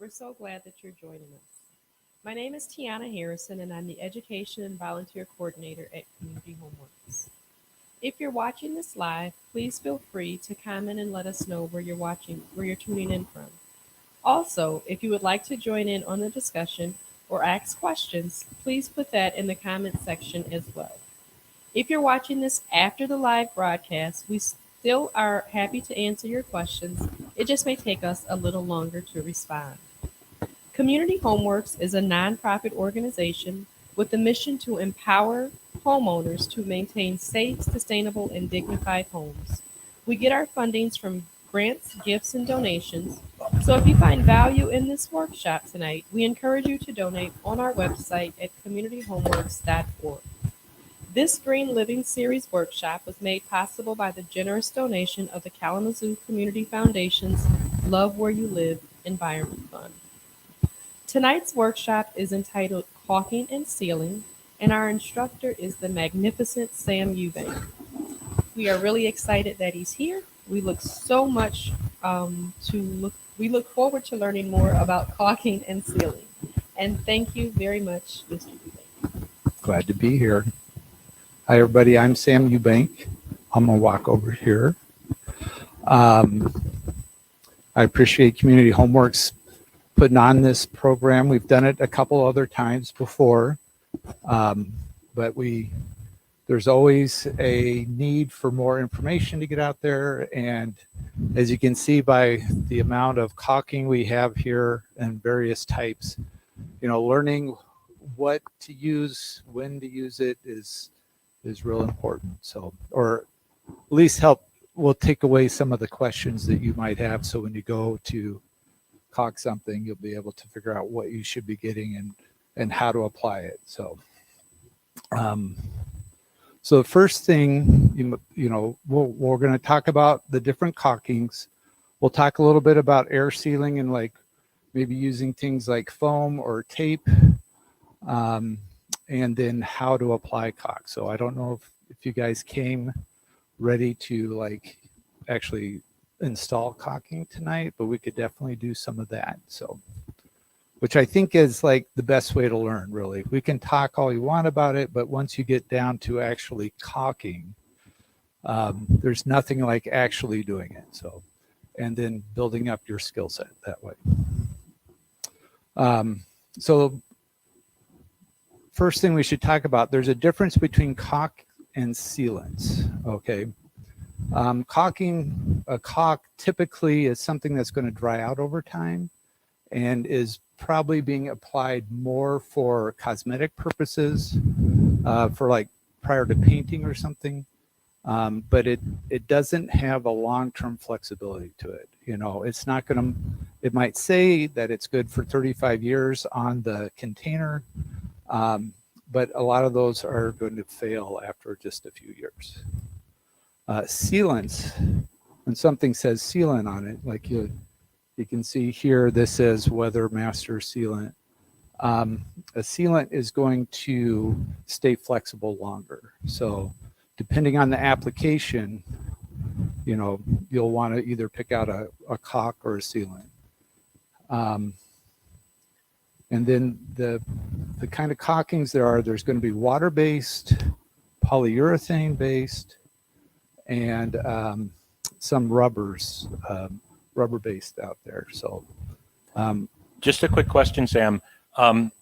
We're so glad that you're joining us. My name is Tiana Harrison, and I'm the Education and Volunteer Coordinator at Community Homeworks. If you're watching this live, please feel free to comment and let us know where you're tuning in from. Also, if you would like to join in on the discussion or ask questions, please put that in the comment section as well. If you're watching this after the live broadcast, we still are happy to answer your questions. It just may take us a little longer to respond. Community Homeworks is a nonprofit organization with the mission to empower homeowners to maintain safe, sustainable, and dignified homes. We get our fundings from grants, gifts, and donations. So if you find value in this workshop tonight, we encourage you to donate on our website at communityhomeworks.org. This Green Living Series workshop was made possible by the generous donation of the Kalamazoo Community Foundation's Love Where You Live Environment Fund. Tonight's workshop is entitled Caulking and Sealing, and our instructor is the magnificent Sam Eubank. We are really excited that he's here. We look forward to learning more about caulking and sealing. And thank you very much, Mr. Eubank. Glad to be here. Hi, everybody. I'm Sam Eubank. I'm going to walk over here. I appreciate Community Homeworks putting on this program. We've done it a couple other times before, but there's always a need for more information to get out there. And as you can see by the amount of caulking we have here and various types, learning what to use, when to use it is real important. So, or at least will take away some of the questions that you might have. So when you go to caulk something, you'll be able to figure out what you should be getting and how to apply it. So, so the first thing, we're going to talk about the different caulkings. We'll talk a little bit about air sealing and like maybe using things like foam or tape. And then how to apply caulk. So I don't know if you guys came ready to like actually install caulking tonight, but we could definitely do some of that. So, which I think is like the best way to learn, really. We can talk all you want about it, but once you get down to actually caulking, there's nothing like actually doing it. So, and then building up your skill set that way. So first thing we should talk about, there's a difference between caulk and sealants, okay? A caulk typically is something that's going to dry out over time and is probably being applied more for cosmetic purposes, for like prior to painting or something, but it doesn't have a long-term flexibility to it. It's not going to, it might say that it's good for 35 years on the container, but a lot of those are going to fail after just a few years. Sealants, when something says sealant on it, like you can see here, this says Weather Master Sealant. A sealant is going to stay flexible longer. So depending on the application, you'll want to either pick out a caulk or a sealant. And then the kind of caulkings there's going to be water-based, polyurethane-based, and some rubber-based out there. So, just a quick question, Sam.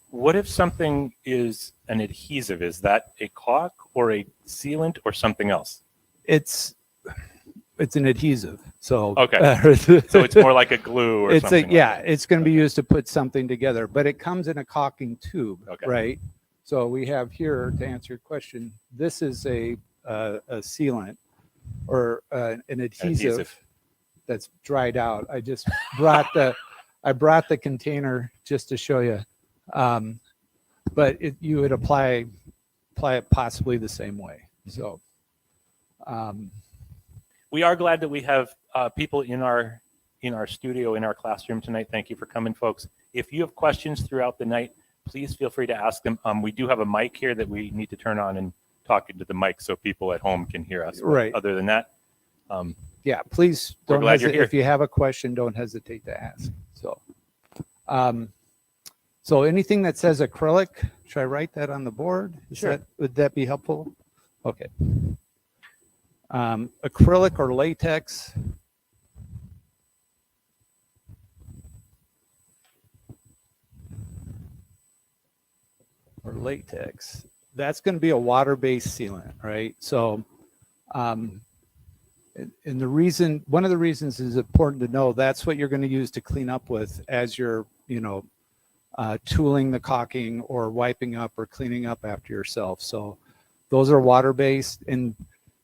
What if something is an adhesive? Is that a caulk or a sealant or something else? It's an adhesive. So okay, so it's more like a glue or something. It's going to be used to put something together, but it comes in a caulking tube, right? So we have here, to answer your question, this is a sealant or an adhesive that's dried out. I just brought the container just to show you, but you would apply it possibly the same way. So. We are glad that we have people in our studio, in our classroom tonight. Thank you for coming, folks. If you have questions throughout the night, please feel free to ask them. We do have a mic here that we need to turn on and talk into the mic so people at home can hear us. Right. But other than that, please don't hesitate. If you have a question, don't hesitate to ask. So, So anything that says acrylic, should I write that on the board? Sure. Would that be helpful? Okay. Acrylic or latex. Or latex. That's going to be a water-based sealant, right? So, and the reason, one of the reasons is important to know that's what you're going to use to clean up with as you're, tooling the caulking or wiping up or cleaning up after yourself. So those are water-based, and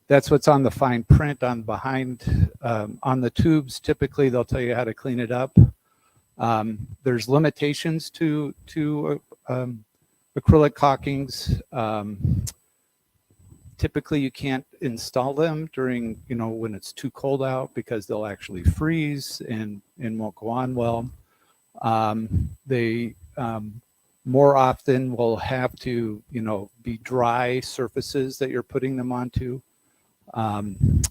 that's what's on the fine print on behind, on the tubes. Typically, they'll tell you how to clean it up. There's limitations to acrylic caulkings. Typically, you can't install them during, when it's too cold out because they'll actually freeze and won't go on well. They more often will have to, be dry surfaces that you're putting them onto. And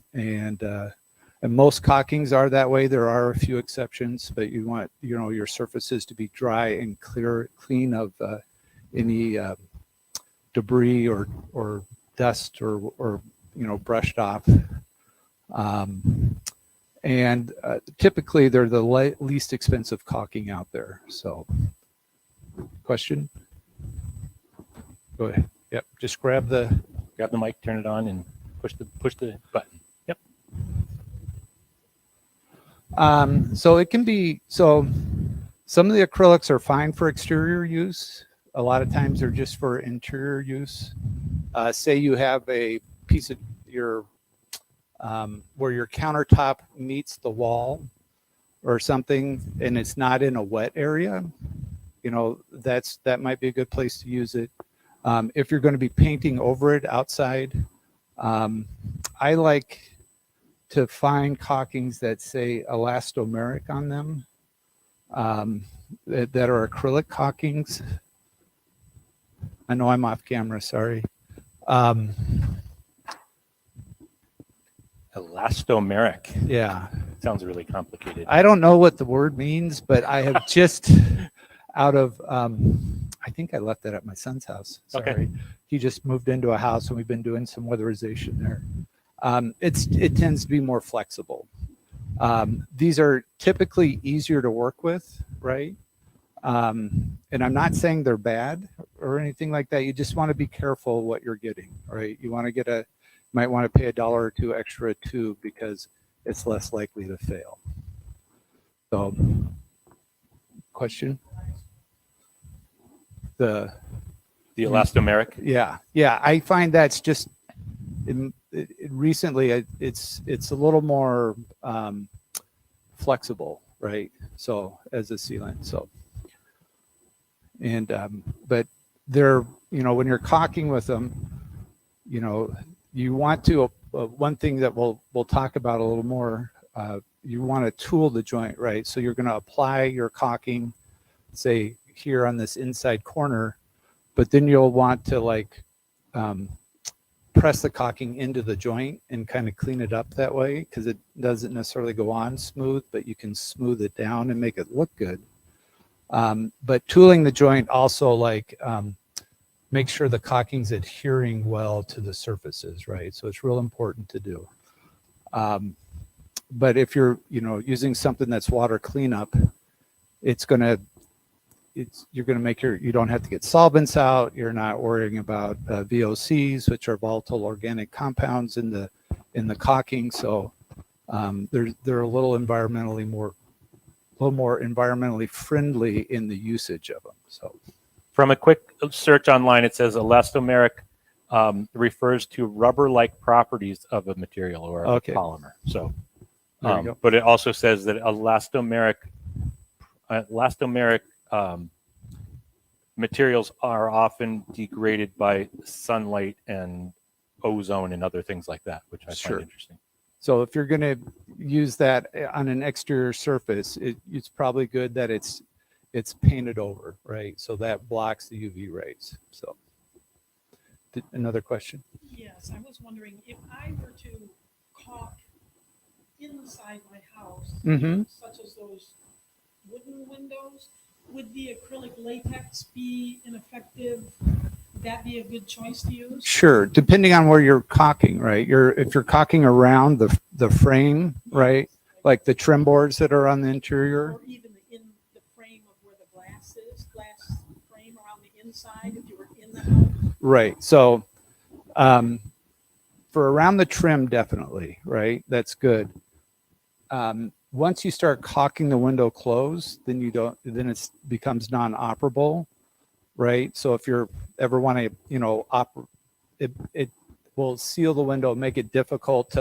most caulkings are that way. There are a few exceptions, but you want, your surfaces to be dry and clean of any debris or dust or brushed off. And typically they're the least expensive caulking out there. So, question? Go ahead. Yep. Just grab the mic, turn it on, and push the button. Yep. So it can be, some of the acrylics are fine for exterior use. A lot of times they're just for interior use. Say you have a piece of your where your countertop meets the wall or something, and it's not in a wet area, that might be a good place to use it. If you're going to be painting over it outside, I like to find caulkings that say elastomeric on them, that are acrylic caulkings. I know I'm off camera, sorry. Elastomeric. Yeah. Sounds really complicated. I don't know what the word means, but I have just out of, I think I left that at my son's house. Sorry. Okay. He just moved into a house and we've been doing some weatherization there. It tends to be more flexible. These are typically easier to work with, right? And I'm not saying they're bad or anything like that. You just want to be careful what you're getting, right? You want to might want to pay $1 or $2 extra a tube because it's less likely to fail. So, question? The elastomeric? Yeah. I find that's just recently it's a little more flexible, right? So as a sealant, so. And but they're, when you're caulking with them, you want to one thing that we'll talk about a little more, you want to tool the joint, right? So you're going to apply your caulking, say here on this inside corner, but then you'll want to press the caulking into the joint and kind of clean it up that way, because it doesn't necessarily go on smooth, but you can smooth it down and make it look good. But tooling the joint also make sure the caulking's adhering well to the surfaces, right? So it's real important to do. But if you're, using something that's water cleanup, you're going to make you don't have to get solvents out. You're not worrying about VOCs, which are volatile organic compounds in the caulking. So they're a little more environmentally friendly in the usage of them. So, from a quick search online, it says elastomeric refers to rubber-like properties of a material or of a polymer. So, but it also says that elastomeric materials are often degraded by sunlight and ozone and other things like that, which I find interesting. So if you're going to use that on an exterior surface, it's probably good that it's painted over, right? So that blocks the UV rays. So another question? Yes, I was wondering if I were to caulk inside my house, Mm-hmm. such as those wooden windows, would the acrylic latex be an effective, would that be a good choice to use? Sure, depending on where you're caulking, right? If you're caulking around the frame, right? Like the trim boards that are on the interior. Or even in the frame of where the glass is, glass frame around the inside, if you were in the house. Right. So for around the trim, definitely, right? That's good. Once you start caulking the window closed, then it becomes non-operable, right? So if you ever want to, it will seal the window, make it difficult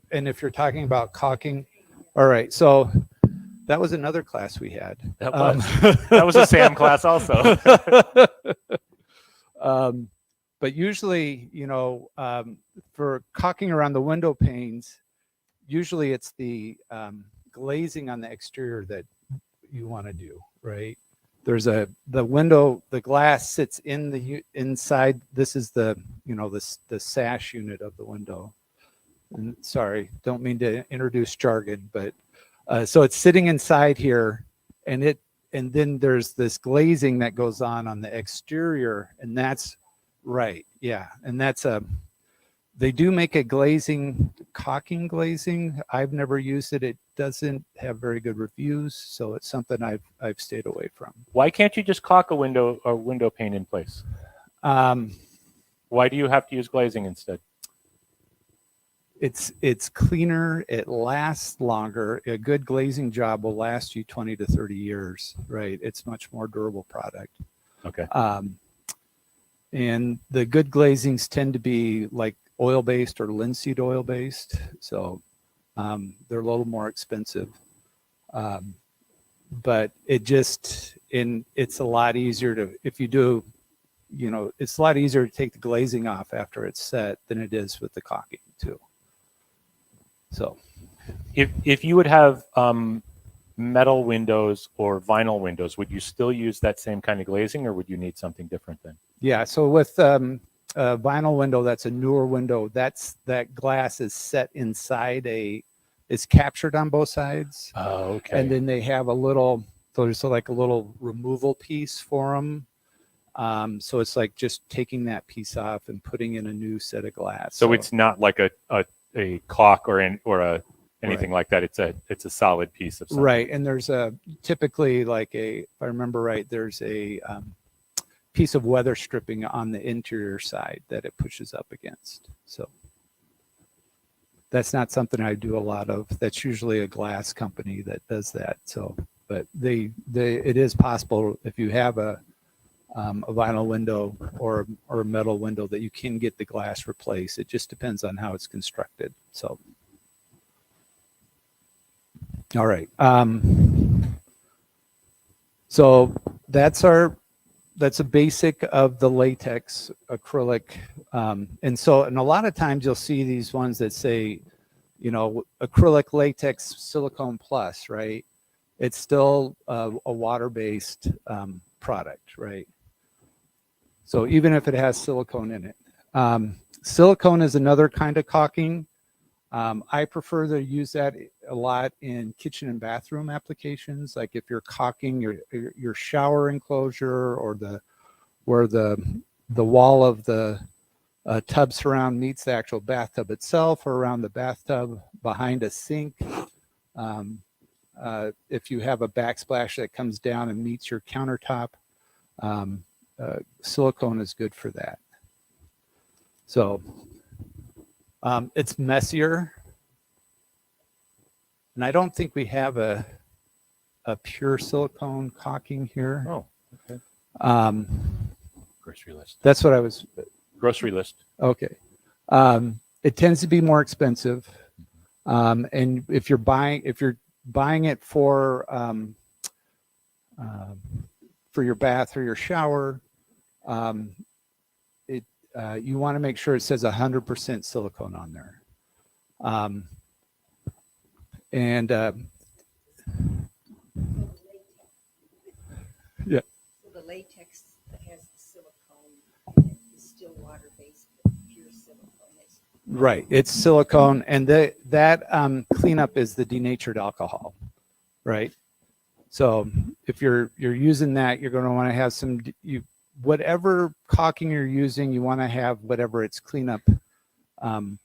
and if you're talking about caulking, all right. So that was another class we had. That was a SAM class also. But usually, for caulking around the window panes, usually it's the glazing on the exterior that you want to do, right? There's the glass sits inside. This is the sash unit of the window. And sorry, don't mean to introduce jargon, but so it's sitting inside here, and then there's this glazing that goes on the exterior, and that's right, yeah, and that's they do make a glazing, caulking glazing. I've never used it. It doesn't have very good reviews, so it's something I've stayed away from. Why can't you just caulk a window pane in place? Why do you have to use glazing instead? It's cleaner. It lasts longer. A good glazing job will last you 20 to 30 years, right? It's much more durable product. Okay. And the good glazings tend to be like oil-based or linseed oil-based, so they're a little more expensive. But it's a lot easier it's a lot easier to take the glazing off after it's set than it is with the caulking too. So if you would have metal windows or vinyl windows, would you still use that same kind of glazing, or would you need something different then? Yeah, so with a vinyl window, that's a newer window. That glass is set inside is captured on both sides. Oh, okay. And then they have there's like a little removal piece for them. So it's like just taking that piece off and putting in a new set of glass. So it's not like a caulk or anything right. like that. It's a solid piece of something. Right. And there's typically if I remember right, there's a piece of weather stripping on the interior side that it pushes up against. So that's not something I do a lot of. That's usually a glass company that does that. So, but it is possible if you have a vinyl window or a metal window that you can get the glass replaced. It just depends on how it's constructed. So, all right. So that's a basic of the latex acrylic. And a lot of times you'll see these ones that say, acrylic latex silicone plus, right? It's still a water-based product, right? So even if it has silicone in it. Silicone is another kind of caulking. I prefer to use that a lot in kitchen and bathroom applications. Like if you're caulking your shower enclosure or where the wall of the tub surround meets the actual bathtub itself, or around the bathtub behind a sink. If you have a backsplash that comes down and meets your countertop, silicone is good for that. So it's messier, and I don't think we have a pure silicone caulking here. Oh, okay. Grocery list. That's what I was. Grocery list. Okay. It tends to be more expensive, and if you're buying it for your bath or your shower, you want to make sure it says 100% silicone on there. Yeah. So the latex that has the silicone is still water-based, but pure silicone is. Right. It's silicone, and that cleanup is the denatured alcohol, right? So if you're using that, you're going to want to have some, whatever caulking you're using, you want to have whatever its cleanup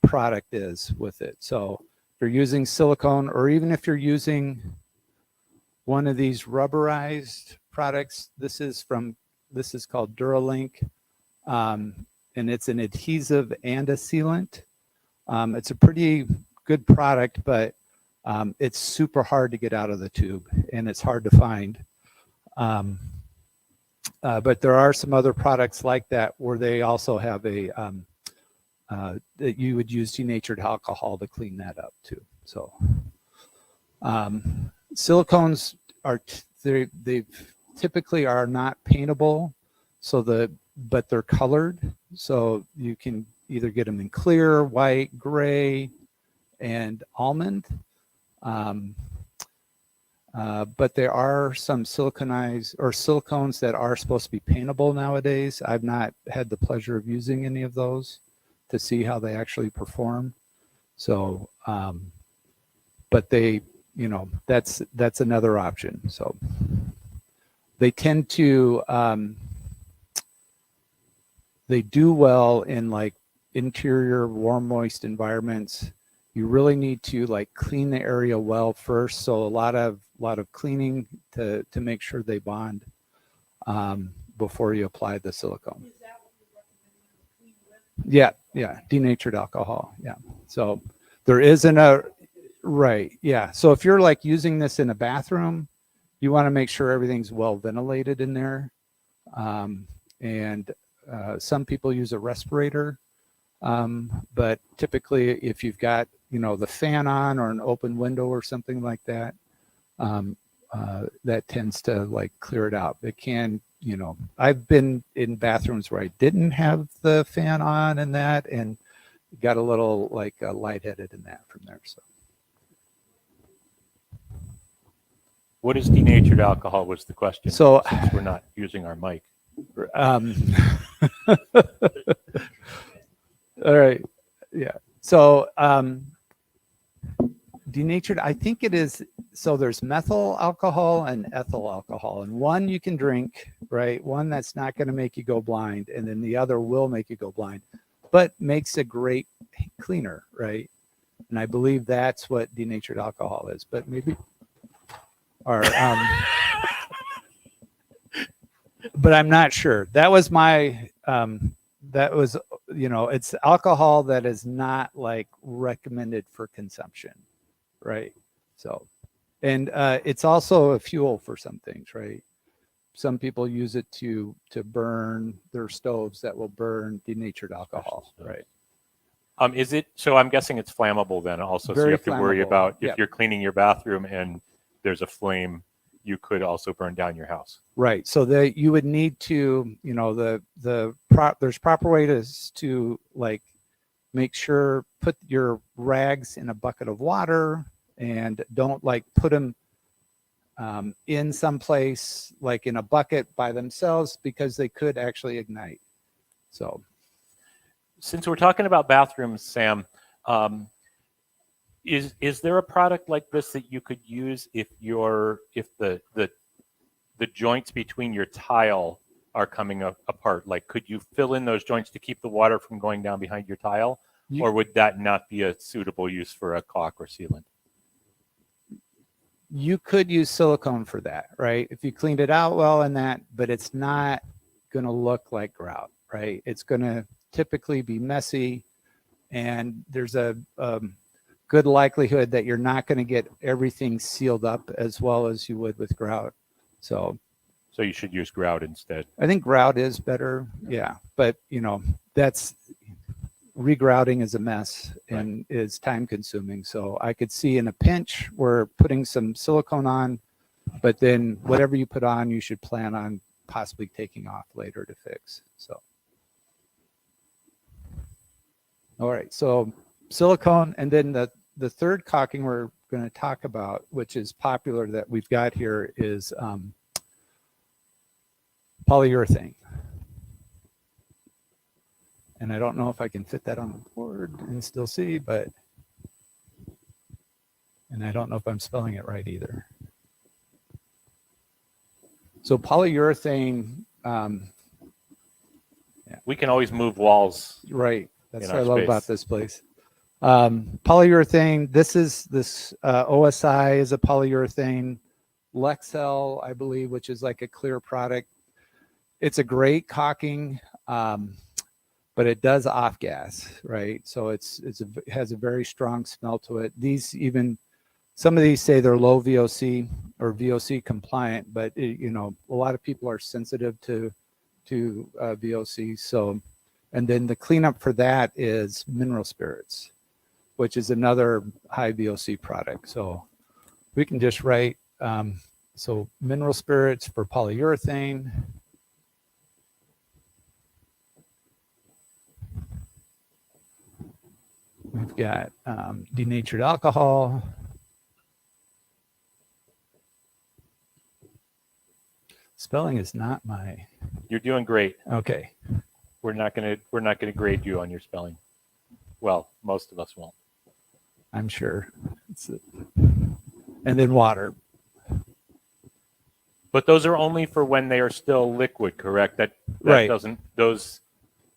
product is with it. So if you're using silicone, or even if you're using one of these rubberized products, this is called Duralink, and it's an adhesive and a sealant. It's a pretty good product, but it's super hard to get out of the tube, and it's hard to find. But there are some other products like that where they also have a that you would use denatured alcohol to clean that up too. So silicones they typically are not paintable, but they're colored, so you can either get them in clear, white, gray, and almond. But there are some silicones that are supposed to be paintable nowadays. I've not had the pleasure of using any of those to see how they actually perform. So, but they, that's another option. So they tend to, they do well in like interior warm, moist environments. You really need to like clean the area well first. So a lot of cleaning to make sure they bond before you apply the silicone. Is that what you recommend to clean with? Yeah, denatured alcohol. Yeah. So there isn't right. Yeah. So if you're like using this in a bathroom, you want to make sure everything's well ventilated in there. And some people use a respirator. But typically if you've got, the fan on or an open window or something like that, that tends to like clear it out. It can, I've been in bathrooms where I didn't have the fan on and got a little like lightheaded in that from there. So. What is denatured alcohol was the question. So since we're not using our mic. All right. Yeah. So, denatured, I think it is, so there's methyl alcohol and ethyl alcohol, and one you can drink, right? One that's not going to make you go blind, and then the other will make you go blind, but makes a great cleaner, right? And I believe that's what denatured alcohol is, but maybe, or, but I'm not sure. That was my, that was, it's alcohol that is not like recommended for consumption, right? So, and it's also a fuel for some things, right? Some people use it to burn their stoves that will burn denatured alcohol, right? Is it, so I'm guessing it's flammable then also, so you have to worry about if you're cleaning your bathroom and there's a flame, you could also burn down your house. Right. So that you would need to, there's proper ways to like make sure, put your rags in a bucket of water and don't like put them in some place like in a bucket by themselves, because they could actually ignite. So since we're talking about bathrooms, Sam, is there a product like this that you could use if the joints between your tile are coming apart? Like, could you fill in those joints to keep the water from going down behind your tile? Or would that not be a suitable use for a caulk or sealant? You could use silicone for that, right? If you cleaned it out well in that, but it's not going to look like grout, right? It's going to typically be messy, and there's a good likelihood that you're not going to get everything sealed up as well as you would with grout. So you should use grout instead. I think grout is better. Yeah. But that's regrouting is a mess and is time consuming. So I could see in a pinch where putting some silicone on, but then whatever you put on, you should plan on possibly taking off later to fix. So. All right. So silicone, and then the third caulking we're going to talk about, which is popular that we've got here, is polyurethane. And I don't know if I can fit that on the board and still see, but, and I don't know if I'm spelling it right either. So polyurethane, We can always move walls. right. That's In what I our love space. about this place. Polyurethane, this OSI is a polyurethane. Lexel, I believe, which is like a clear product. It's a great caulking, but it does off gas, right? So it has a very strong smell to it. Some of these say they're low VOC or VOC compliant, but a lot of people are sensitive to VOC. So, and then the cleanup for that is mineral spirits, which is another high VOC product. So we can just write, so mineral spirits for polyurethane. We've got denatured alcohol. Spelling is not my. You're doing great. Okay. We're not gonna grade you on your spelling. Well, most of us won't. I'm sure. And then water. But those are only for when they are still liquid, correct? That Right. Those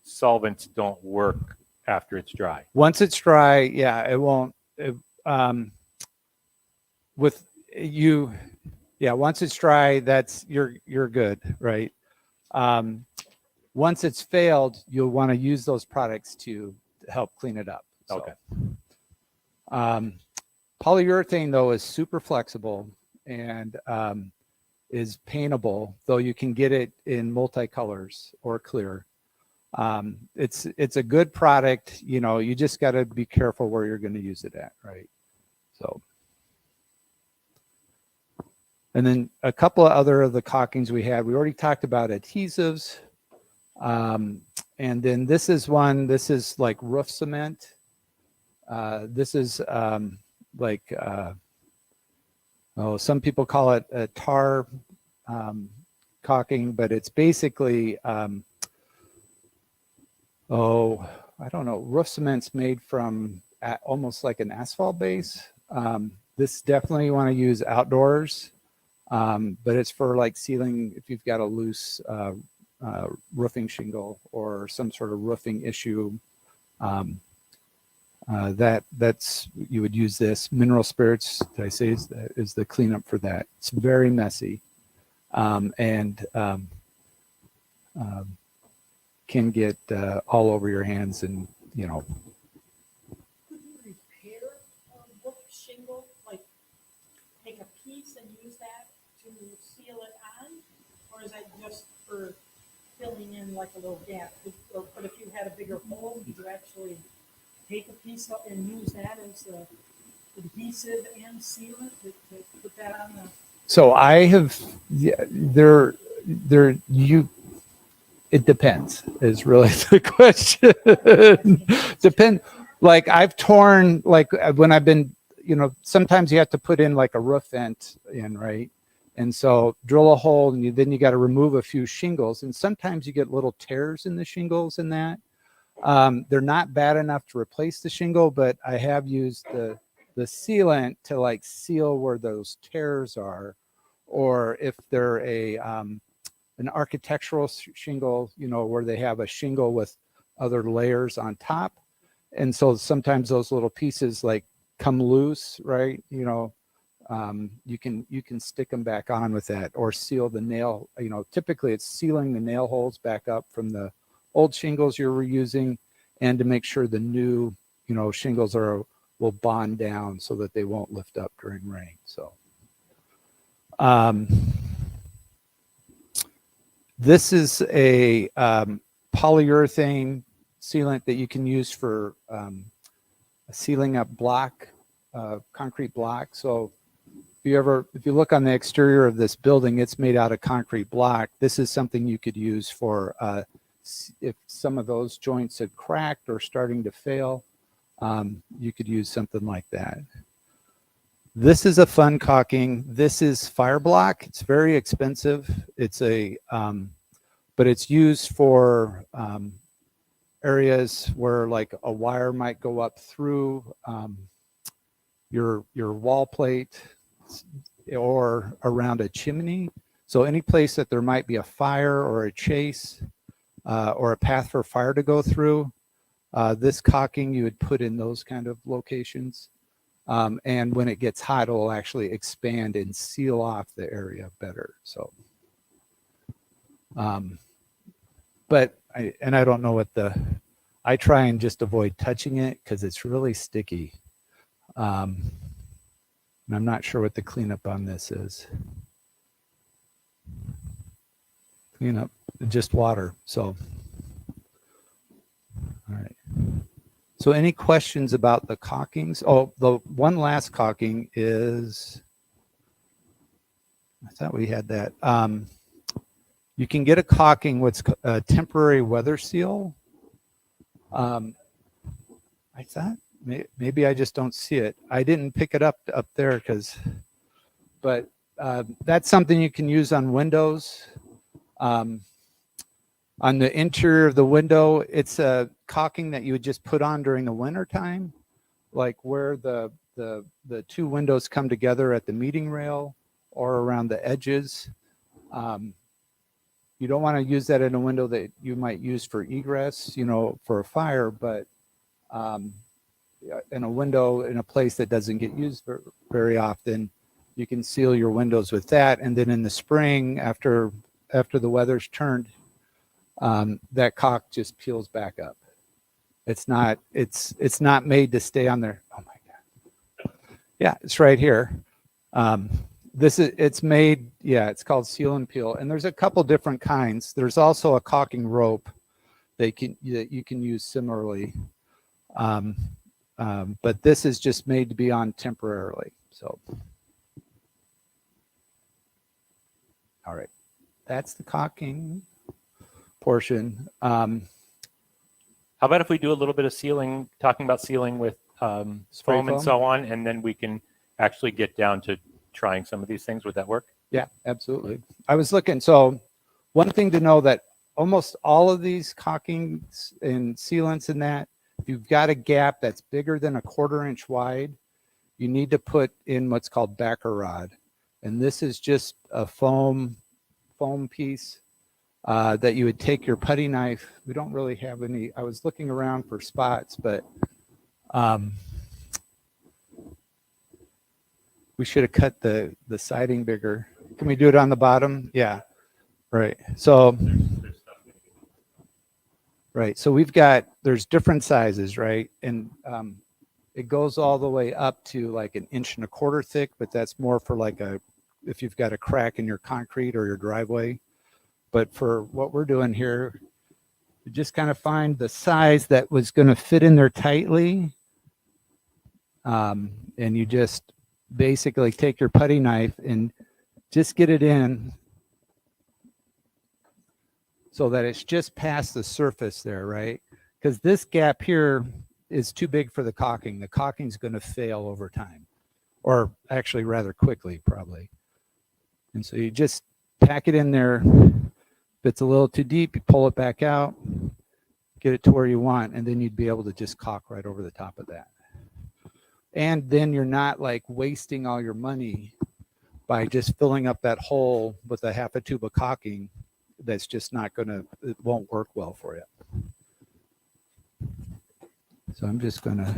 solvents don't work after it's dry. Once it's dry, yeah, it won't. Once it's dry, you're good, right? Once it's failed, you'll want to use those products to help clean it up. So, okay. Polyurethane though is super flexible and is paintable, though you can get it in multicolors or clear. It's a good product. You just got to be careful where you're going to use it at, right? So, and then a couple of other of the caulkings we had. We already talked about adhesives, and then this is like roof cement. This is some people call it a tar caulking, but it's basically I don't know. Roof cement's made from almost like an asphalt base. This definitely you want to use outdoors, but it's for like sealing if you've got a loose roofing shingle or some sort of roofing issue. That's you would use this. Mineral spirits, did I say, is the cleanup for that. It's very messy, and can get all over your hands, and Could you repair a roof shingle, like take a piece and use that to seal it on? Or is that just for filling in like a little gap? But if you had a bigger hole, could you actually take a piece up and use that as the adhesive and sealant to put that on the? So I have, it depends is really the question. Like I've torn, like when I've been, sometimes you have to put in like a roof vent in, right? And so drill a hole and then you got to remove a few shingles. And sometimes you get little tears in the shingles in that. They're not bad enough to replace the shingle, but I have used the sealant to like seal where those tears are, or if they're an architectural shingle, where they have a shingle with other layers on top. And so sometimes those little pieces like come loose, right? You can stick them back on with that, or seal the nail, typically it's sealing the nail holes back up from the old shingles you're reusing, and to make sure the new, shingles will bond down so that they won't lift up during rain. So, this is a polyurethane sealant that you can use for sealing up concrete block. So if you look on the exterior of this building, it's made out of concrete block. This is something you could use for if some of those joints had cracked or starting to fail, you could use something like that. This is a fun caulking. This is fire block. It's very expensive. It's but it's used for areas where like a wire might go up through your wall plate or around a chimney. So any place that there might be a fire or a chase or a path for fire to go through, this caulking you would put in those kind of locations. And when it gets hot, it will actually expand and seal off the area better. So, but I don't know what I try and just avoid touching it because it's really sticky. And I'm not sure what the cleanup on this is. Cleanup, just water. So, all right. So any questions about the caulkings? Oh, the one last caulking is, I thought we had that. You can get a caulking, what's a temporary weather seal. I thought maybe I just don't see it. I didn't pick it up there but that's something you can use on windows. On the interior of the window, it's a caulking that you would just put on during the winter time, like where the two windows come together at the meeting rail or around the edges. You don't want to use that in a window that you might use for egress, for a fire, but in a window in a place that doesn't get used very often, you can seal your windows with that. And then in the spring, after the weather's turned, that caulk just peels back up. It's not made to stay on there. Oh my God. Yeah, it's right here. It's made, it's called seal and peel. And there's a couple different kinds. There's also a caulking rope that you can use similarly. But this is just made to be on temporarily. So, all right, that's the caulking portion. How about if we do a little bit of sealing, talking about sealing with foam and so on, and then we can actually get down to trying some of these things. Would that work? Yeah, absolutely. I was looking. So one thing to know that almost all of these caulkings and sealants in that, if you've got a gap that's bigger than a 1/4 inch wide, you need to put in what's called backer rod. And this is just a foam piece that you would take your putty knife. We don't really have any. I was looking around for spots, but we should have cut the siding bigger. Can we do it on the bottom? Yeah, right. So there's different sizes, right? And it goes all the way up to like 1 1/4 inch thick, but that's more for if you've got a crack in your concrete or your driveway. But for what we're doing here, you just kind of find the size that was going to fit in there tightly. And you just basically take your putty knife and just get it in so that it's just past the surface there, right? Because this gap here is too big for the caulking. The caulking is going to fail over time, or actually rather quickly, probably. And so you just pack it in there. If it's a little too deep, you pull it back out, get it to where you want, and then you'd be able to just caulk right over the top of that. And then you're not wasting all your money by just filling up that hole with a 1/2 tube of caulking. That's just not it won't work well for you. So I'm just gonna.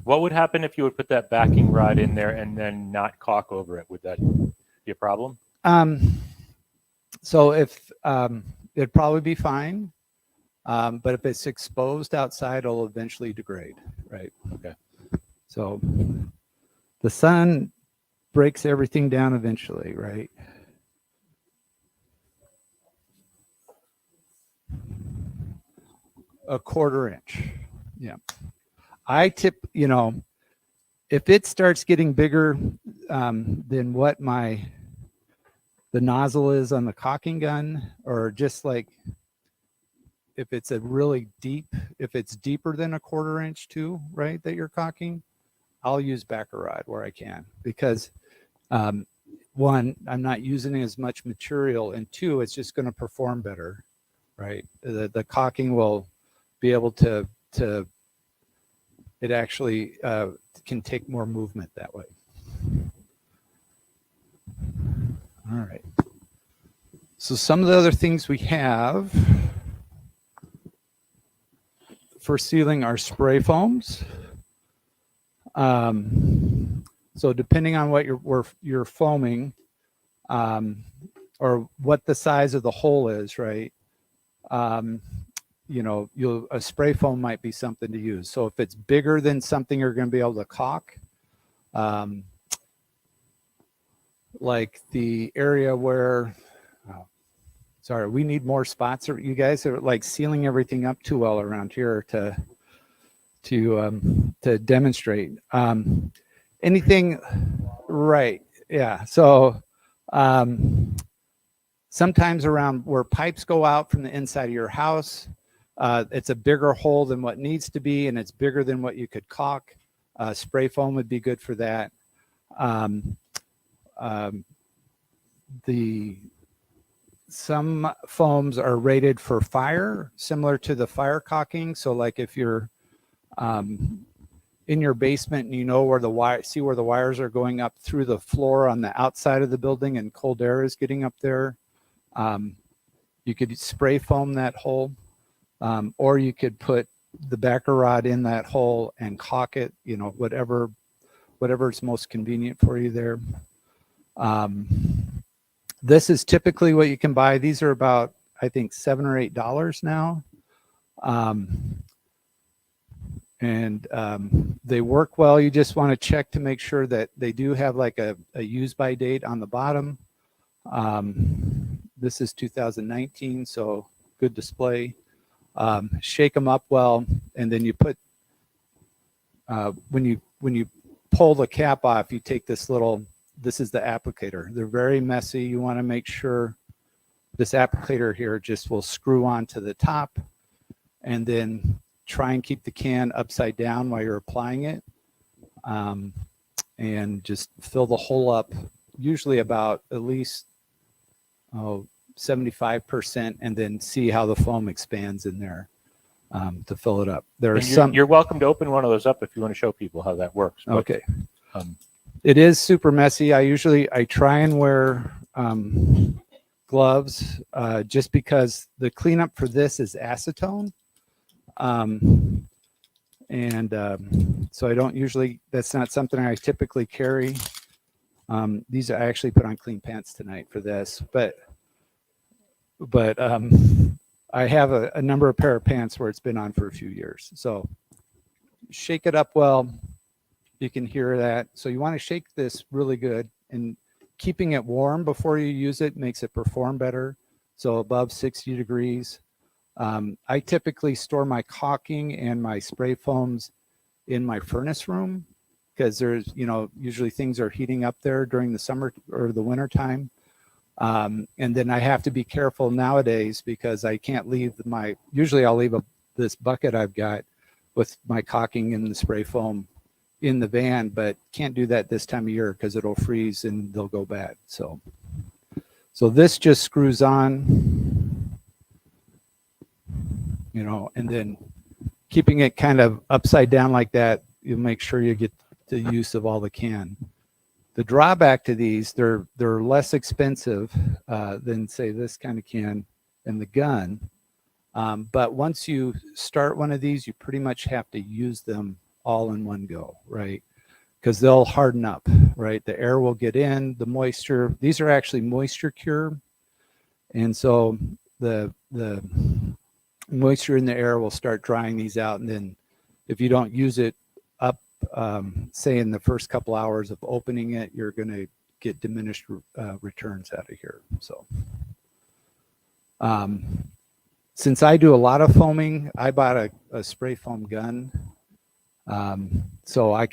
What would happen if you would put that backing rod in there and then not caulk over it? Would that be a problem? So if it'd probably be fine, but if it's exposed outside, it'll eventually degrade, right? Okay. So the sun breaks everything down eventually, right? A 1/4 inch. Yeah. I tip, if it starts getting bigger than what the nozzle is on the caulking gun, or just if it's if it's deeper than a 1/4 inch too, right, that you're caulking, I'll use backer rod where I can, because one, I'm not using as much material, and two, it's just going to perform better, right? The caulking will be able to it actually can take more movement that way. All right. So some of the other things we have for sealing are spray foams. So depending on what you're foaming, or what the size of the hole is, right? You know, a spray foam might be something to use. So if it's bigger than something you're going to be able to caulk, like the area where, sorry, we need more spots. You guys are like sealing everything up too well around here to demonstrate. Anything, right? Yeah. So sometimes around where pipes go out from the inside of your house, it's a bigger hole than what needs to be, and it's bigger than what you could caulk. Spray foam would be good for that. Some foams are rated for fire, similar to the fire caulking. So like if you're in your basement and you know where the where the wires are going up through the floor on the outside of the building and cold air is getting up there, you could spray foam that hole, or you could put the backer rod in that hole and caulk it, you know, whatever is most convenient for you there. This is typically what you can buy. These are about, I think, $7 or $8 now. They work well. You just want to check to make sure that they do have like a use by date on the bottom. This is 2019, so good display. Shake them up well, and then you put, when you pull the cap off, you take this is the applicator. They're very messy. You want to make sure this applicator here just will screw on to the top, and then try and keep the can upside down while you're applying it, and just fill the hole up, usually about at least 75%, and then see how the foam expands in there to fill it up. You're welcome to open one of those up if you want to show people how that works. But, okay. It is super messy. I try and wear gloves just because the cleanup for this is acetone. So I don't usually, that's not something I typically carry. These I actually put on clean pants tonight for this, but I have a number of pair of pants where it's been on for a few years. So shake it up well. You can hear that. So you want to shake this really good, and keeping it warm before you use it makes it perform better. So above 60 degrees. I typically store my caulking and my spray foams in my furnace room because there's, usually things are heating up there during the summer or the winter time. And then I have to be careful nowadays because I can't leave usually I'll leave this bucket I've got with my caulking and the spray foam in the van, but can't do that this time of year because it'll freeze and they'll go bad. So this just screws on, and then keeping it kind of upside down like that, you'll make sure you get the use of all the can. The drawback to these, they're less expensive than say this kind of can and the gun. But once you start one of these, you pretty much have to use them all in one go, right? Because they'll harden up, right? The air will get in, the moisture. These are actually moisture cure. And so the moisture in the air will start drying these out. And then if you don't use it up, say in the first couple hours of opening it, you're going to get diminished returns out of here. So since I do a lot of foaming, I bought a spray foam gun. So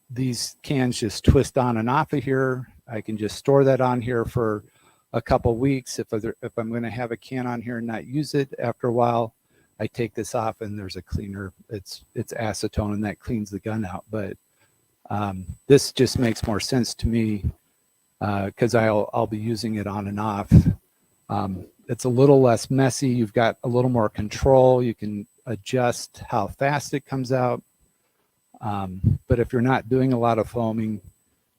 these cans just twist on and off of here. I can just store that on here for a couple weeks. If I'm going to have a can on here and not use it, after a while, I take this off and there's a cleaner. It's acetone and that cleans the gun out. But this just makes more sense to me because I'll be using it on and off. It's a little less messy. You've got a little more control. You can adjust how fast it comes out. But if you're not doing a lot of foaming,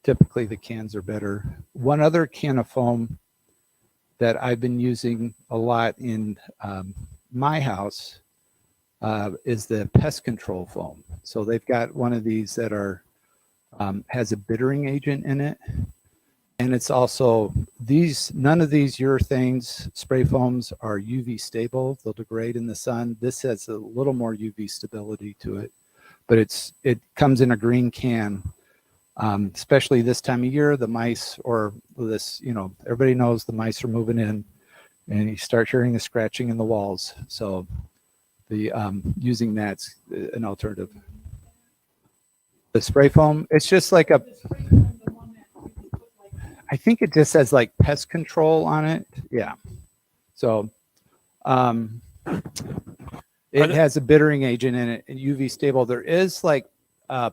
typically the cans are better. One other can of foam that I've been using a lot in my house is the pest control foam. So they've got one of these that are has a bittering agent in it. And it's also none of these urethanes spray foams are UV stable. They'll degrade in the sun. This has a little more UV stability to it, but it comes in a green can. Especially this time of year, the mice or this, everybody knows the mice are moving in, and you start hearing the scratching in the walls. So the using that's an alternative. The spray foam, it's just like I think it just says like pest control on it. Yeah. So it has a bittering agent in it, UV stable. There is like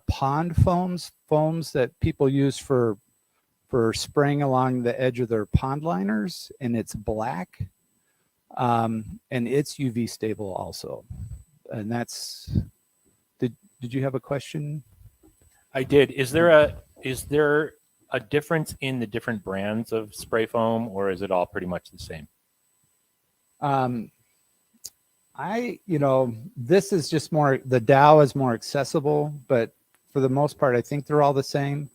pond foams that people use for spraying along the edge of their pond liners, and it's black. And it's UV stable also. And that's, did you have a question? I did. Is there a difference in the different brands of spray foam, or is it all pretty much the same? This is just more, the Dow is more accessible, but for the most part, I think they're all the same.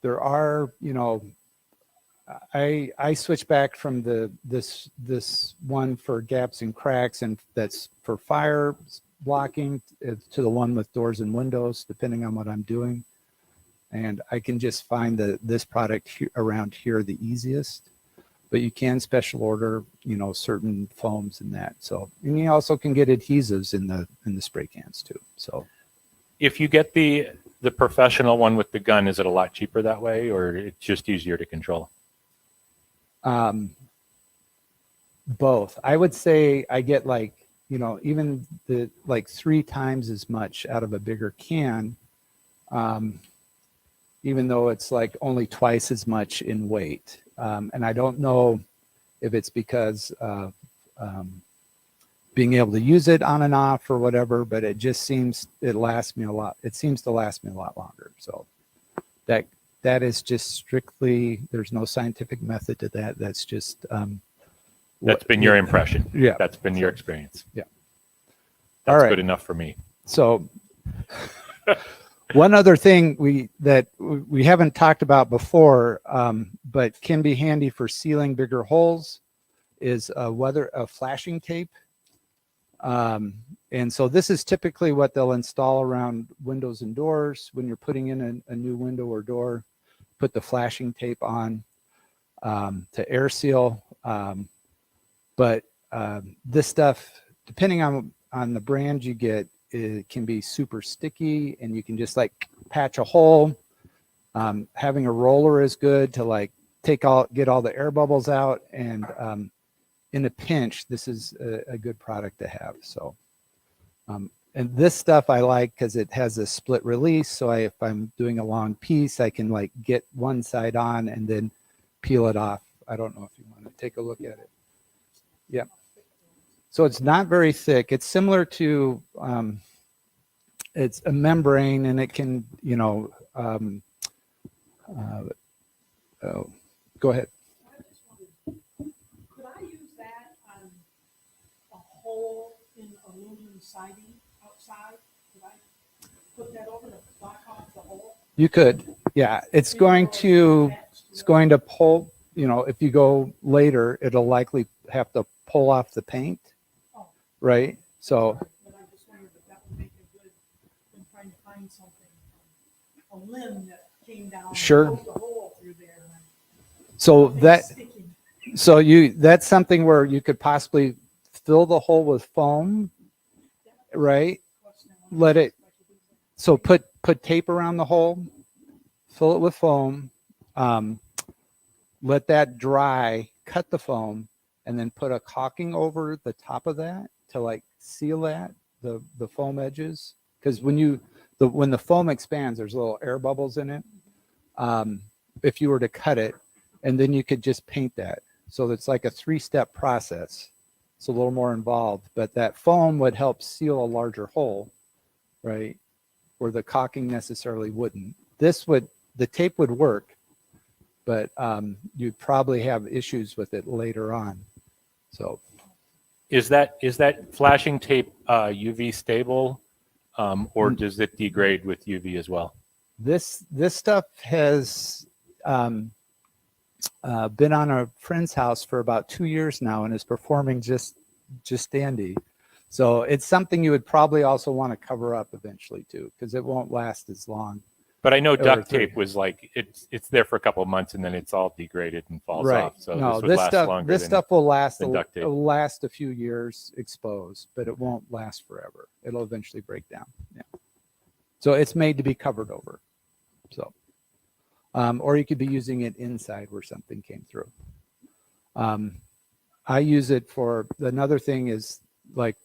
There are, I switched back from this one for gaps and cracks, and that's for fire blocking, to the one with doors and windows, depending on what I'm doing. And I can just find this product around here the easiest, but you can special order, certain foams and that. So, and you also can get adhesives in the spray cans too. So if you get the professional one with the gun, is it a lot cheaper that way, or it's just easier to control? Both. I would say I get even 3 times as much out of a bigger can, even though it's like only twice as much in weight. And I don't know if it's because of being able to use it on and off or whatever, but it just seems it lasts me a lot. It seems to last me a lot longer. So that is just strictly, there's no scientific method to that. That's just that's been your impression. Yeah, that's been your experience. Yeah, that's good enough for me. So one other thing we haven't talked about before, but can be handy for sealing bigger holes, is a flashing tape. And so this is typically what they'll install around windows and doors when you're putting in a new window or door. Put the flashing tape on to air seal. But this stuff, depending on the brand you get, it can be super sticky, and you can just patch a hole. Having a roller is good to get all the air bubbles out, and in a pinch, this is a good product to have. So, and this stuff I like because it has a split release. So if I'm doing a long piece, I can get one side on and then peel it off. I don't know if you want to take a look at it. Yeah. So it's not very thick. It's similar to, it's a membrane, and it can, go ahead. Could I use that on a hole in aluminum siding outside? Could I put that over to block off the hole? You could, yeah. It's going to pull, if you go later, it'll likely have to pull off the paint, right? So. But I just wondered if that would make it good when trying to find something, a limb that came down. Sure. And poked a hole through there. So that's something where you could possibly fill the hole with foam, right? Let it, so put tape around the hole, fill it with foam, let that dry, cut the foam, and then put a caulking over the top of that to seal that, the foam edges. Because when the foam expands, there's little air bubbles in it. If you were to cut it, and then you could just paint that. So it's like a 3-step process. It's a little more involved, but that foam would help seal a larger hole, right? Where the caulking necessarily wouldn't. The tape would work, but you'd probably have issues with it later on. So Is that flashing tape UV stable, or does it degrade with UV as well? this stuff has been on a friend's house for about 2 years now and is performing just dandy. So it's something you would probably also want to cover up eventually too, because it won't last as long. But I know duct tape was like it's there for a couple of months and then it's all degraded and falls off. So no, this would last longer. This stuff will last duct tape. it'll last a few years exposed, but it won't last forever. It'll eventually break down. Yeah. So it's made to be covered over. So, or you could be using it inside where something came through. I use it for another thing is like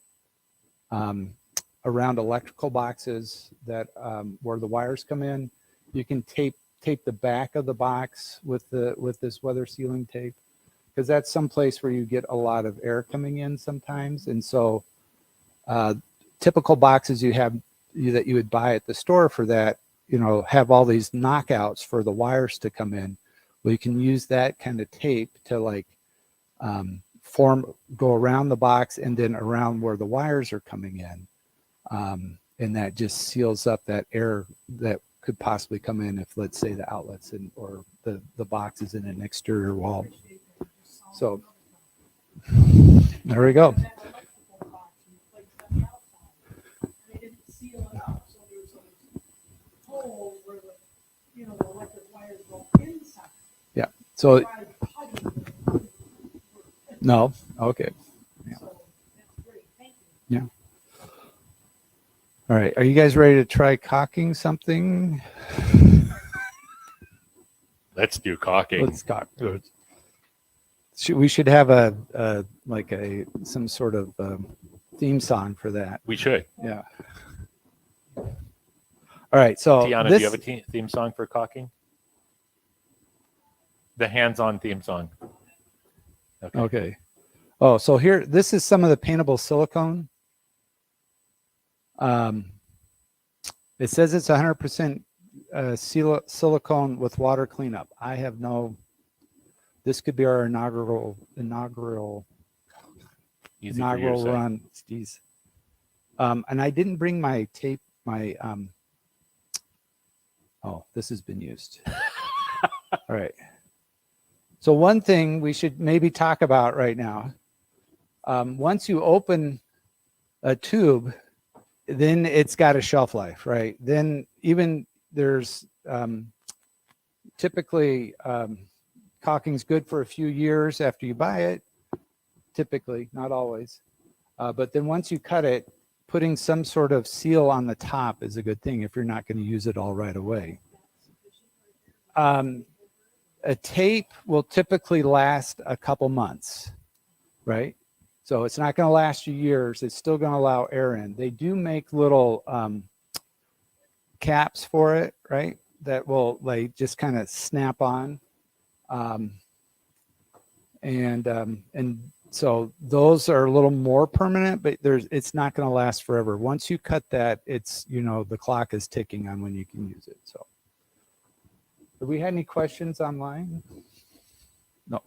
around electrical boxes that where the wires come in. You can tape the back of the box with this weather sealing tape, because that's someplace where you get a lot of air coming in sometimes. And so typical boxes that you would buy at the store for that, have all these knockouts for the wires to come in. Well, you can use that kind of tape to like go around the box and then around where the wires are coming in. And that just seals up that air that could possibly come in if, let's say, the outlets or the box is in an exterior wall. So there we go. Yeah. So no. Okay. Yeah. Yeah. All right. Are you guys ready to try caulking something? Let's do caulking. Let's caulk. We should have some sort of theme song for that. We should. Yeah. All right. So Tiana, do you have a theme song for caulking? The hands-on theme song. Okay. Oh, so here, this is some of the paintable silicone. It says it's 100% silicone with water cleanup. I have this could be our inaugural run. Jeez. And I didn't bring my tape, oh, this has been used. All right. So one thing we should maybe talk about right now, once you open a tube, then it's got a shelf life, right? Then even there's typically caulking's good for a few years after you buy it, typically, not always. But then once you cut it, putting some sort of seal on the top is a good thing if you're not going to use it all right away. A tape will typically last a couple months, right? So it's not going to last you years. It's still going to allow air in. They do make little caps for it, right? That will like just kind of snap on. And so those are a little more permanent, but it's not going to last forever. Once you cut that, it's, the clock is ticking on when you can use it. So have we had any questions online? No.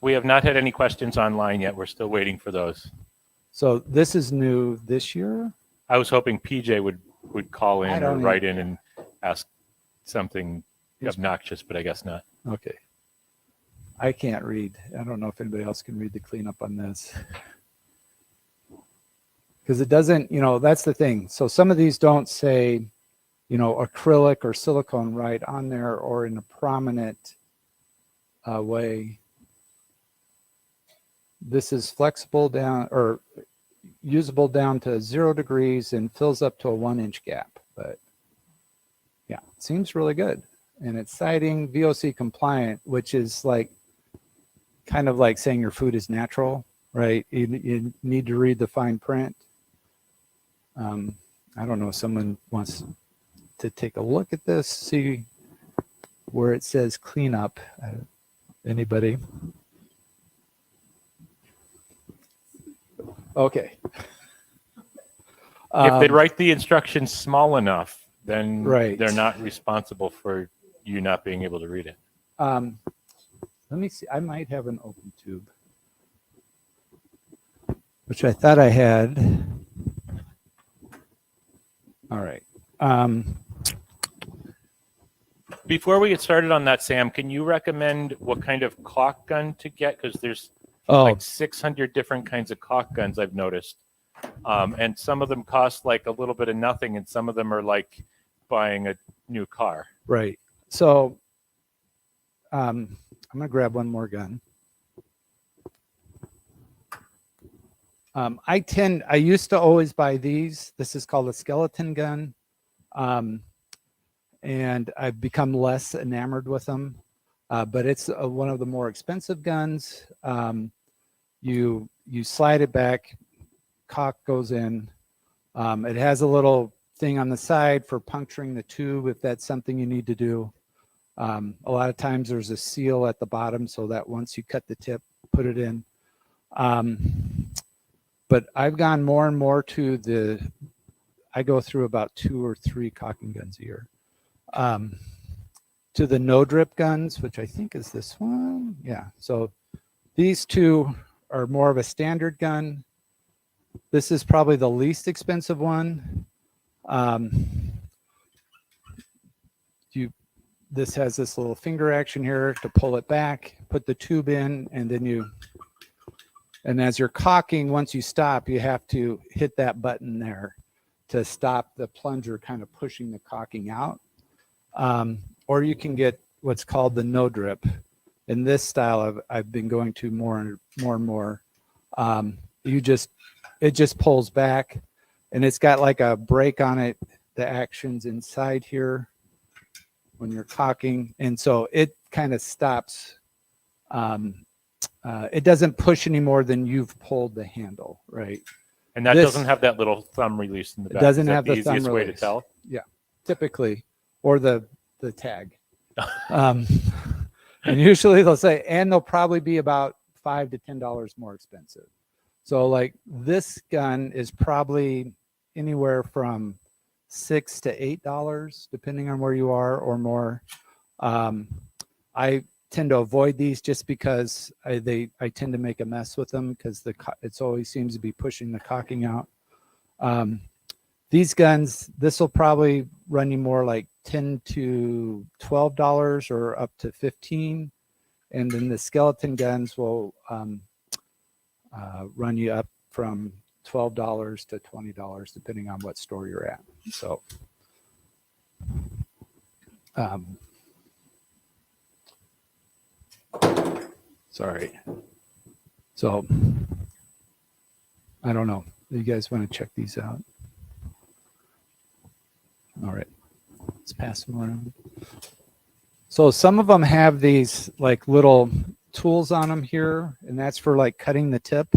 We have not had any questions online yet. We're still waiting for those. So this is new this year? I was hoping PJ would call in or write in and ask something obnoxious, but I guess not. Okay. I can't read. I don't know if anybody else can read the cleanup on this. Because it doesn't, that's the thing. So some of these don't say, acrylic or silicone right on there or in a prominent way. This is flexible down or usable down to 0 degrees and fills up to a 1-inch gap. But yeah, it seems really good. And it's citing VOC compliant, which is like kind of like saying your food is natural, right? You need to read the fine print. I don't know if someone wants to take a look at this, see where it says cleanup. Anybody? Okay. If they write the instructions small enough, then right. They're not responsible for you not being able to read it. Let me see. I might have an open tube, which I thought I had. All right. Before we get started on that, Sam, can you recommend what kind of caulk gun to get? Because there's like 600 different kinds of caulk guns I've noticed. And some of them cost like a little bit of nothing, and some of them are like buying a new car. Right. So I'm going to grab one more gun. I used to always buy these. This is called a skeleton gun. And I've become less enamored with them. But it's one of the more expensive guns. You slide it back, caulk goes in. It has a little thing on the side for puncturing the tube if that's something you need to do. A lot of times there's a seal at the bottom so that once you cut the tip, put it in. But I've gone more and more to I go through about 2 or 3 caulking guns a year. To the no drip guns, which I think is this one. Yeah. So these two are more of a standard gun. This is probably the least expensive one. This has this little finger action here to pull it back, put the tube in, and then and as you're caulking, once you stop, you have to hit that button there to stop the plunger kind of pushing the caulking out. Or you can get what's called the no drip. In this style, I've been going to more and more. It just pulls back, and it's got like a brake on it. The action's inside here when you're caulking, and so it kind of stops. It doesn't push any more than you've pulled the handle, right? And that doesn't have that little thumb release in the back. It doesn't have the thumb easiest way to release. tell? Yeah, typically, or the tag. And usually they'll say, and they'll probably be about $5 to $10 more expensive. So like this gun is probably anywhere from $6 to $8, depending on where you are, or more. I tend to avoid these just because I tend to make a mess with them because it always seems to be pushing the caulking out. These guns, this will probably run you more like $10 to $12 or up to $15, and then the skeleton guns will run you up from $12 to $20 depending on what store you're at. So sorry. So I don't know. You guys want to check these out? All right. Let's pass them around. So some of them have these like little tools on them here, and that's for like cutting the tip.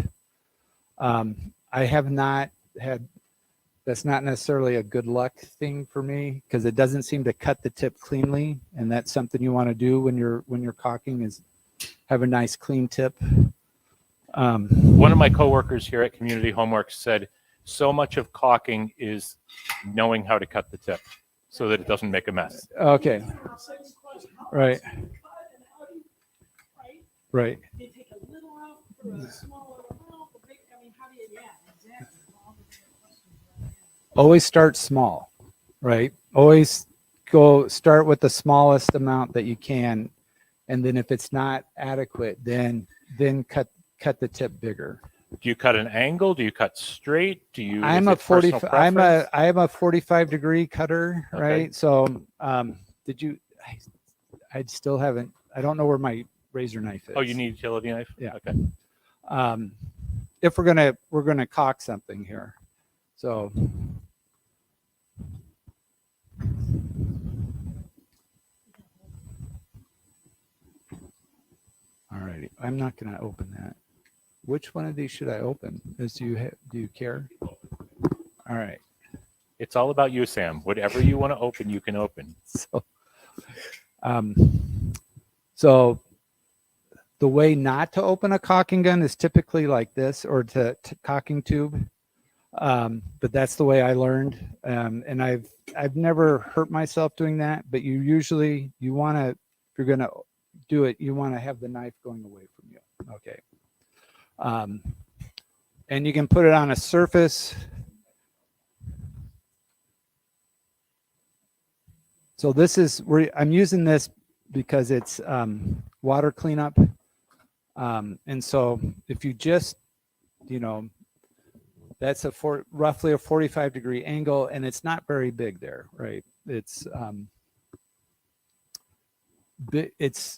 I have not had, that's not necessarily a good luck thing for me because it doesn't seem to cut the tip cleanly, and that's something you want to do when you're caulking is have a nice clean tip. One of my coworkers here at Community Homework said so much of caulking is knowing how to cut the tip so that it doesn't make a mess. Okay. Right. Right. You take a little out for a smaller amount, a big, I mean, how do you, yeah, exactly. Always start small, right? Always start with the smallest amount that you can. And then if it's not adequate, then cut the tip bigger. Do you cut an angle? Do you cut straight? Do you? I am a 45-degree cutter, right? Okay. So, I still haven't. I don't know where my razor knife is. Oh, you need a utility knife? Yeah. Okay. If we're gonna caulk something here, so. All righty. I'm not gonna open that. Which one of these should I open? Do you care? All right. It's all about you, Sam. Whatever you want to open, you can open. So the way not to open a caulking gun is typically like this, or to caulking tube. But that's the way I learned. And I've never hurt myself doing that, but you want to, if you're going to do it, you want to have the knife going away from you. Okay. And you can put it on a surface. So this is where I'm using this because it's water cleanup. And so if you just, that's roughly a 45-degree angle, and it's not very big there, right? It's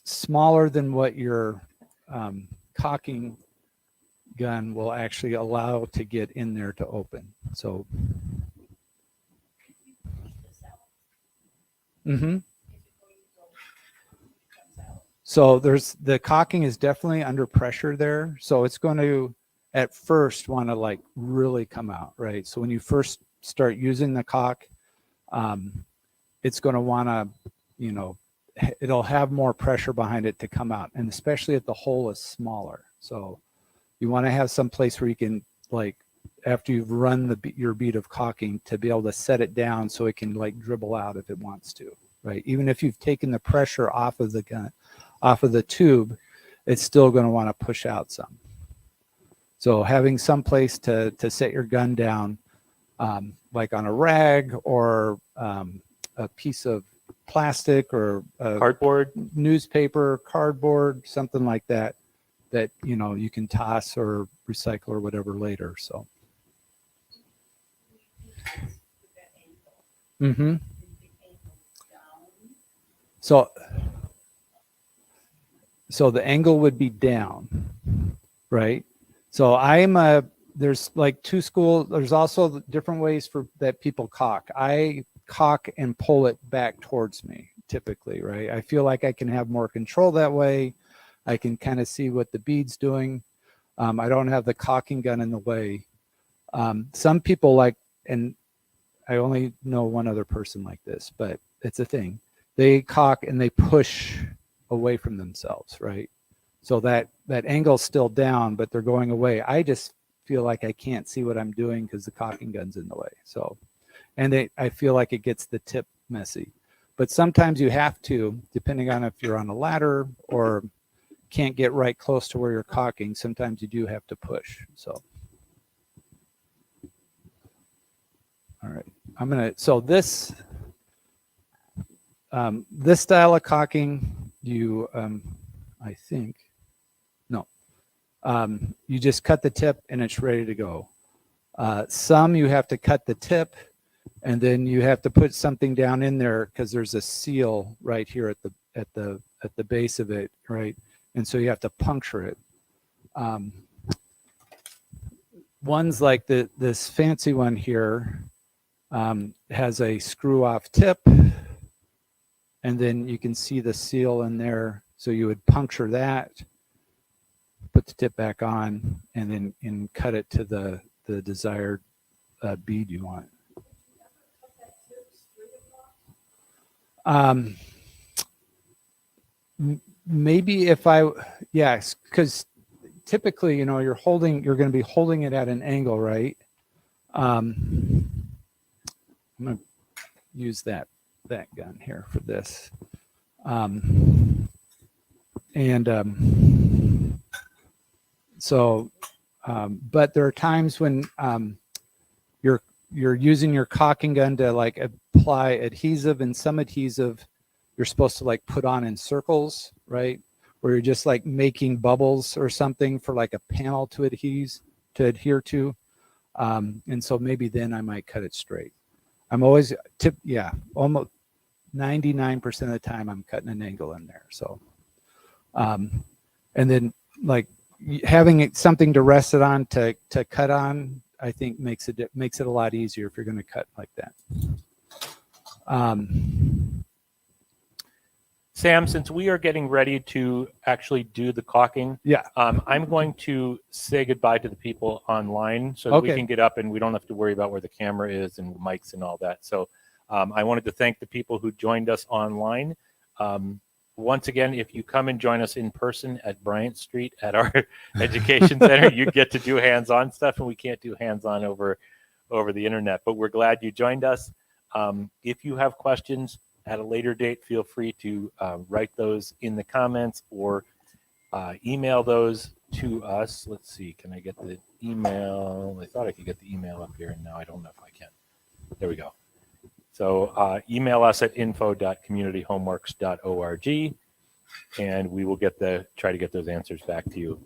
smaller than what your caulking gun will actually allow to get in there to open. So, so the caulking is definitely under pressure there. So it's going to at first want to like really come out, right? So when you first start using the caulk, it's going to want to, it'll have more pressure behind it to come out, and especially if the hole is smaller. So you want to have some place where you can, like, after you've run your bead of caulking, to be able to set it down so it can like dribble out if it wants to, right? Even if you've taken the pressure off of the gun, off of the tube, it's still going to want to push out some. So having some place to set your gun down, like on a rag or a piece of plastic or Cardboard, newspaper, cardboard, something like that, that you can toss or recycle or whatever later. So so the angle would be down, right? So there's like two schools. There's also different ways that people caulk. I caulk and pull it back towards me typically, right? I feel like I can have more control that way. I can kind of see what the bead's doing. I don't have the caulking gun in the way. Some people like, and I only know one other person like this, but it's a thing. They caulk and they push away from themselves, right? So that angle's still down, but they're going away. I just feel like I can't see what I'm doing because the caulking gun's in the way. So, and I feel like it gets the tip messy. But sometimes you have to, depending on if you're on a ladder or can't get right close to where you're caulking, sometimes you do have to push. So, all right, so this style of caulking, I think, you just cut the tip and it's ready to go. Some you have to cut the tip and then you have to put something down in there because there's a seal right here at the base of it, right? And so you have to puncture it. Ones like this fancy one here has a screw off tip, and then you can see the seal in there. So you would puncture that, put the tip back on, and then cut it to the desired bead you want. Maybe yes, because typically, you're going to be holding it at an angle, right? I'm going to use that gun here for this. But there are times when you're using your caulking gun to like apply adhesive, and some adhesive you're supposed to like put on in circles, right? Where you're just like making bubbles or something for like a panel to adhere to. And so maybe then I might cut it straight. I'm always almost 99% of the time I'm cutting an angle in there. So, and then like having something to rest it on to cut on, I think makes it a lot easier if you're going to cut like that. Sam, since we are getting ready to actually do the caulking, I'm going to say goodbye to the people online so that we can get up and we don't have to worry about where the camera is and mics and all that. So I wanted to thank the people who joined us online. Once again, if you come and join us in person at Bryant Street at our education center, you get to do hands-on stuff, and we can't do hands-on over over the internet. But we're glad you joined us. If you have questions at a later date, feel free to write those in the comments or email those to us. Let's see, can I get the email? I thought I could get the email up here, and now I don't know if I can. There we go. So email us at info.communityhomeworks.org, and we will try to get those answers back to you.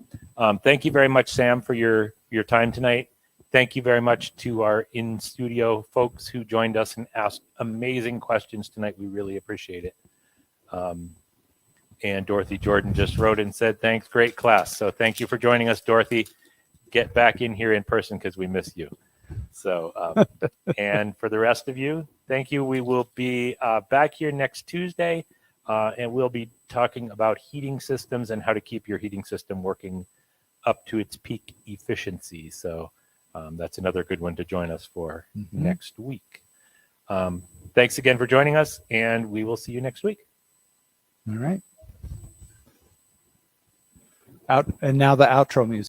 Thank you very much, Sam, for your time tonight. Thank you very much to our in-studio folks who joined us and asked amazing questions tonight. We really appreciate it. And Dorothy Jordan just wrote and said, thanks, great class. So thank you for joining us, Dorothy. Get back in here in person because we miss you. So, and for the rest of you, thank you. We will be back here next Tuesday, and we'll be talking about heating systems and how to keep your heating system working up to its peak efficiency. So that's another good one to join us for next week. Thanks again for joining us, and we will see you next week. All right. And now the outro music.